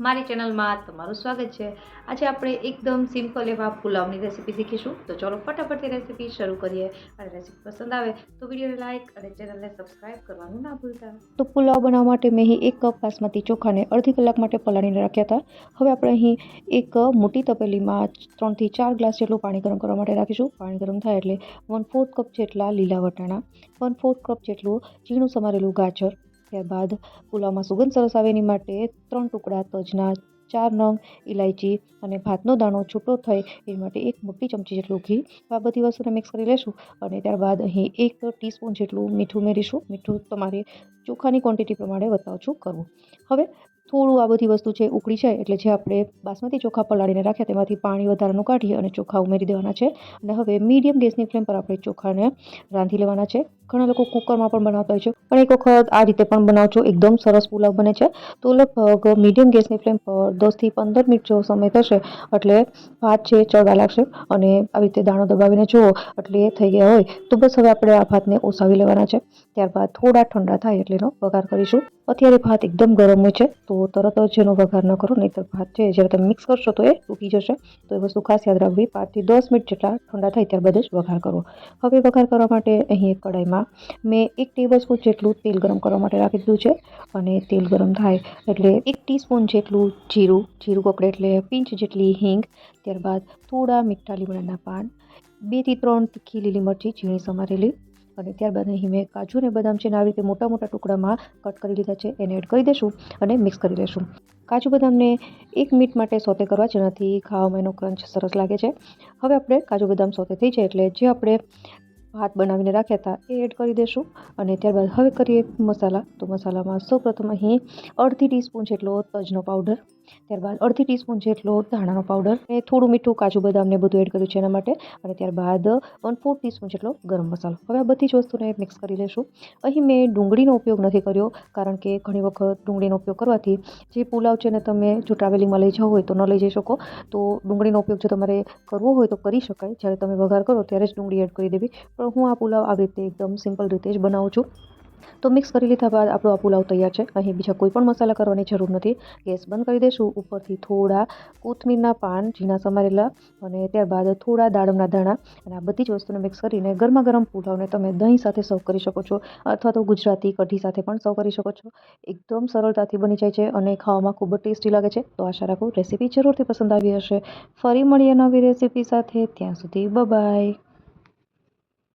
મારી ચેનલમાં તમારું સ્વાગત છે। આજે આપણે એકદમ સિમ્પલ એવા પુલાવની રેસીપી શીખીશું। તો ચલો ફટાફટથી રેસીપી શરૂ કરીએ। અને રેસીપી પસંદ આવે તો વિડીયોને લાઇક અને ચેનલને સબસ્ક્રાઇબ કરવાનું ના ભૂલતા। તો પુલાવ બનાવવા માટે મેં અહીં 1 કપ બાસમતી ચોખાને અડધી કલાક માટે પલાળીને રાખ્યા હતા। હવે આપણે અહીં એક મોટી તપેલીમાં 3 થી 4 ગ્લાસ જેટલું પાણી ગરમ કરવા માટે રાખીશું। પાણી ગરમ થાય એટલે 1/4 કપ જેટલા લીલા વટાણા, 1/4 કપ જેટલું ઝીણું સમારેલું ગાજર, ત્યારબાદ પુલાવમાં સુગંધ સરસ આવે એની માટે 3 ટુકડા તજના, 4 નંગ ઇલાયચી અને ભાતનો દાણો છૂટો થાય એ માટે 1 મોટી ચમચી જેટલું ઘી। આ બધી વસ્તુને મિક્સ કરી લેશું અને ત્યારબાદ અહીં 1 ટીસ્પૂન જેટલું મીઠું ઉમેરીશું। મીઠું તમારે ચોખાની ક્વોન્ટિટી પ્રમાણે વધતા ઓછું કરવું। હવે થોડું આ બધી વસ્તુ છે ઉકળી જાય એટલે જે આપણે બાસમતી ચોખા પલાળીને રાખ્યા તેમાંથી પાણી વધારાનું કાઢી અને ચોખા ઉમેરી દેવાના છે। અને હવે મીડિયમ ગેસની ફ્લેમ પર આપણે ચોખાને રાંધી લેવાના છે। ઘણા લોકો કુકરમાં પણ બનાવતા હોય છે, પણ એક વખત આ રીતે પણ બનાવજો, એકદમ સરસ પુલાવ બને છે। તો લગભગ મીડિયમ ગેસની ફ્લેમ પર 10 થી 15 મિનિટ જેવો સમય થશે એટલે ભાત છે ચડવા લાગશે અને આવી રીતે દાણો દબાવીને જુઓ એટલે થઈ ગયા હોય તો બસ હવે આપણે આ ભાતને ઓસાવી લેવાના છે। ત્યારબાદ થોડા ઠંડા થાય એટલે એનો વઘાર કરીશું। અત્યારે ભાત એકદમ ગરમ હોય છે તો તરત જ એનો વઘાર ન કરો, નહીંતર ભાત છે જ્યારે તમે મિક્સ કરશો તો એ તૂટી જશે। તો એ વસ્તુ ખાસ યાદ રાખવી। 5 થી 10 મિનિટ જેટલા ઠંડા થાય ત્યારબાદ જ વઘાર કરવો। હવે વઘાર કરવા માટે અહીં એક કઢાઈમાં મેં 1 ટેબલસ્પૂન જેટલું તેલ ગરમ કરવા માટે રાખી દીધું છે અને તેલ ગરમ થાય એટલે 1 ટીસ્પૂન જેટલું જીરું કકડે એટલે પિંચ જેટલી હિંગ, ત્યારબાદ થોડા મીઠા લીમડાના પાન, 2 થી 3 તીખી લીલી મરચી ઝીણી સમારેલી અને ત્યારબાદ અહીં મેં કાજુ અને બદામ છે આવી રીતે મોટા મોટા ટુકડામાં કટ કરી લીધા છે, એને એડ કરી દઈશું અને મિક્સ કરી લઈશું। કાજુ બદામને 1 મિનિટ માટે સોતે કરવા, જેનાથી ખાવામાં એનો ક્રંચ સરસ લાગે છે। હવે આપણે કાજુ બદામ સોતે થઈ જાય એટલે જે આપણે ભાત બનાવીને રાખ્યા હતા એ એડ કરી દઈશું અને ત્યારબાદ હવે કરીએ મસાલા। તો મસાલામાં સૌપ્રથમ અહીં અડધી ટીસ્પૂન જેટલો તજનો પાવડર, ત્યારબાદ અડધી ટીસ્પૂન જેટલો ધાણાનો પાવડર અને થોડું મીઠું, કાજુ બદામને બધું એડ કર્યું છે એના માટે, અને ત્યારબાદ 1/4 ટીસ્પૂન જેટલો ગરમ મસાલો। હવે આ બધી જ વસ્તુને મિક્સ કરી લઈશું। અહીં મેં ડુંગળીનો ઉપયોગ નથી કર્યો કારણ કે ઘણી વખત ડુંગળીનો ઉપયોગ કરવાથી જે પુલાવ છે ને તમે જો ટ્રાવેલિંગમાં લઈ જવું હોય તો ન લઈ જઈ શકો, તો ડુંગળીનો ઉપયોગ જો તમારે કરવો હોય તો કરી શકાય। જ્યારે તમે વઘાર કરો ત્યારે જ ડુંગળી એડ કરી દેવી, પણ હું આ પુલાવ આવી રીતે એકદમ સિમ્પલ રીતે જ બનાવું છું। તો મિક્સ કરી લીધા બાદ આપણો આ પુલાવ તૈયાર છે। અહીં બીજા કોઈ પણ મસાલા કરવાની જરૂર નથી। ગેસ બંધ કરી દઈશું। ઉપરથી થોડા કોથમીરના પાન ઝીણા સમારેલા અને ત્યારબાદ થોડા દાડમના દાણા અને આ બધી જ વસ્તુને મિક્સ કરીને ગરમા ગરમ પુલાવને તમે દહીં સાથે સર્વ કરી શકો છો અથવા તો ગુજરાતી કઢી સાથે પણ સર્વ કરી શકો છો। એકદમ સરળતાથી બની જાય છે અને ખાવામાં ખૂબ જ ટેસ્ટી લાગે છે। તો આશા રાખું રેસીપી જરૂરથી પસંદ આવી હશે। ફરી મળીએ નવી રેસીપી સાથે, ત્યાં સુધી બાય બાય।